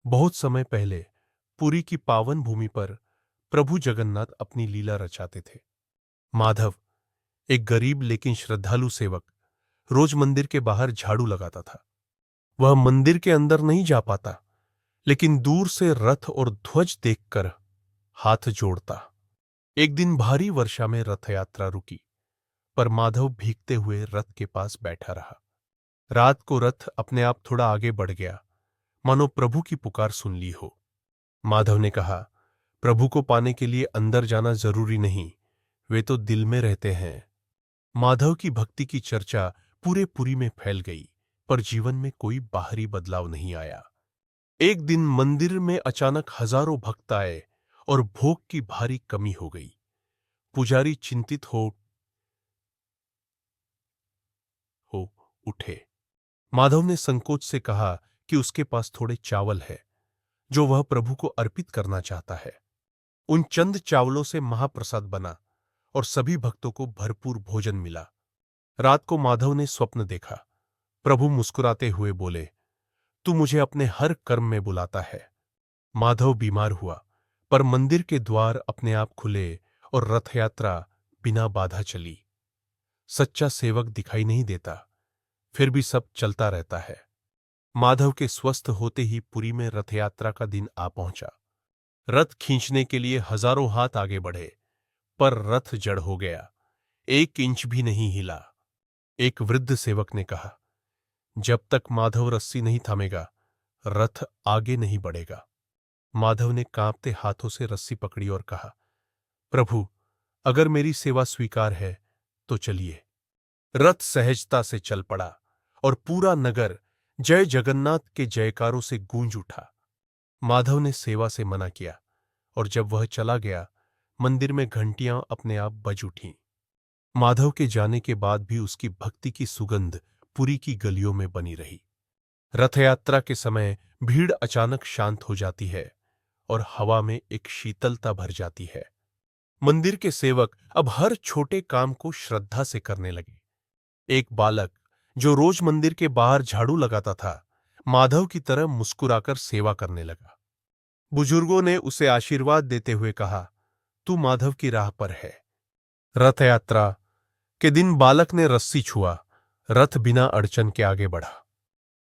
बहुत समय पहले पुरी की पावन भूमि पर प्रभु जगन्नाथ अपनी लीला रचाते थे। माधव, एक गरीब लेकिन श्रद्धालु सेवक, रोज मंदिर के बाहर झाड़ू लगाता था। वह मंदिर के अंदर नहीं जा पाता, लेकिन दूर से रथ और ध्वज देखकर हाथ जोड़ता। एक दिन भारी वर्षा में रथ यात्रा रुकी, पर माधव भीगते हुए रथ के पास बैठा रहा। रात को रथ अपने आप थोड़ा आगे बढ़ गया, मानो प्रभु की पुकार सुन ली हो। माधव ने कहा, प्रभु को पाने के लिए अंदर जाना जरूरी नहीं, वे तो दिल में रहते हैं। माधव की भक्ति की चर्चा पूरे पुरी में फैल गई, पर जीवन में कोई बाहरी बदलाव नहीं आया। एक दिन मंदिर में अचानक हजारों भक्त आए और भोग की भारी कमी हो गई। पुजारी चिंतित हो उठे। माधव ने संकोच से कहा कि उसके पास थोड़े चावल है, जो वह प्रभु को अर्पित करना चाहता है। उन चंद चावलों से महाप्रसाद बना और सभी भक्तों को भरपूर भोजन मिला। रात को माधव ने स्वप्न देखा। प्रभु मुस्कुराते हुए बोले, तू मुझे अपने हर कर्म में बुलाता है। माधव बीमार हुआ, पर मंदिर के द्वार अपने आप खुले और रथ यात्रा बिना बाधा चली। सच्चा सेवक दिखाई नहीं देता, फिर भी सब चलता रहता है। माधव के स्वस्थ होते ही पुरी में रथ यात्रा का दिन आ पहुंचा। रथ खींचने के लिए हजारों हाथ आगे बढ़े, पर रथ जड़ हो गया, 1 इंच भी नहीं हिला। एक वृद्ध सेवक ने कहा, जब तक माधव रस्सी नहीं थामेगा, रथ आगे नहीं बढ़ेगा। माधव ने कांपते हाथों से रस्सी पकड़ी और कहा, प्रभु, अगर मेरी सेवा स्वीकार है तो चलिए। रथ सहजता से चल पड़ा और पूरा नगर जय जगन्नाथ के जयकारों से गूंज उठा। माधव ने सेवा से मना किया, और जब वह चला गया, मंदिर में घंटियां अपने आप बज उठीं। माधव के जाने के बाद भी उसकी भक्ति की सुगंध पुरी की गलियों में बनी रही। रथ यात्रा के समय भीड़ अचानक शांत हो जाती है और हवा में एक शीतलता भर जाती है। मंदिर के सेवक अब हर छोटे काम को श्रद्धा से करने लगे। एक बालक, जो रोज मंदिर के बाहर झाड़ू लगाता था, माधव की तरह मुस्कुराकर सेवा करने लगा। बुजुर्गों ने उसे आशीर्वाद देते हुए कहा, तू माधव की राह पर है। रथ यात्रा के दिन बालक ने रस्सी छुआ, रथ बिना अड़चन के आगे बढ़ा।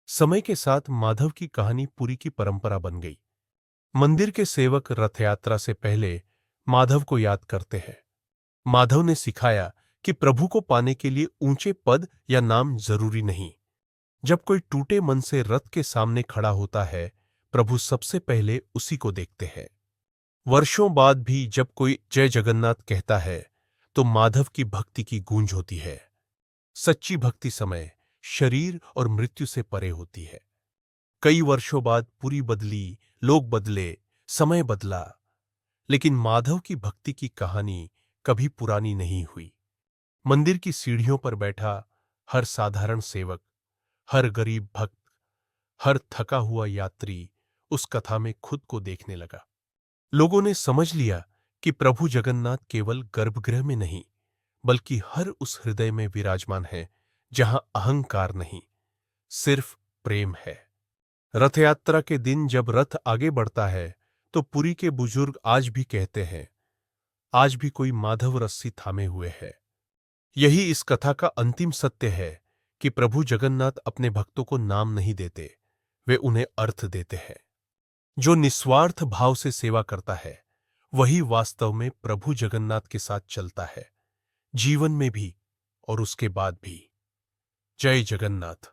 समय के साथ माधव की कहानी पुरी की परंपरा बन गई। मंदिर के सेवक रथ यात्रा से पहले माधव को याद करते हैं। माधव ने सिखाया कि प्रभु को पाने के लिए ऊंचे पद या नाम जरूरी नहीं। जब कोई टूटे मन से रथ के सामने खड़ा होता है, प्रभु सबसे पहले उसी को देखते हैं। वर्षों बाद भी जब कोई जय जगन्नाथ कहता है, तो माधव की भक्ति की गूंज होती है। सच्ची भक्ति समय, शरीर और मृत्यु से परे होती है। कई वर्षों बाद पुरी बदली, लोग बदले, समय बदला, लेकिन माधव की भक्ति की कहानी कभी पुरानी नहीं हुई। मंदिर की सीढ़ियों पर बैठा हर साधारण सेवक, हर गरीब भक्त, हर थका हुआ यात्री उस कथा में खुद को देखने लगा। लोगों ने समझ लिया कि प्रभु जगन्नाथ केवल गर्भगृह में नहीं, बल्कि हर उस हृदय में विराजमान है जहां अहंकार नहीं, सिर्फ प्रेम है। रथ यात्रा के दिन जब रथ आगे बढ़ता है, तो पुरी के बुजुर्ग आज भी कहते हैं, आज भी कोई माधव रस्सी थामे हुए है। यही इस कथा का अंतिम सत्य है कि प्रभु जगन्नाथ अपने भक्तों को नाम नहीं देते, वे उन्हें अर्थ देते हैं। जो निस्वार्थ भाव से सेवा करता है, वही वास्तव में प्रभु जगन्नाथ के साथ चलता है, जीवन में भी और उसके बाद भी। जय जगन्नाथ।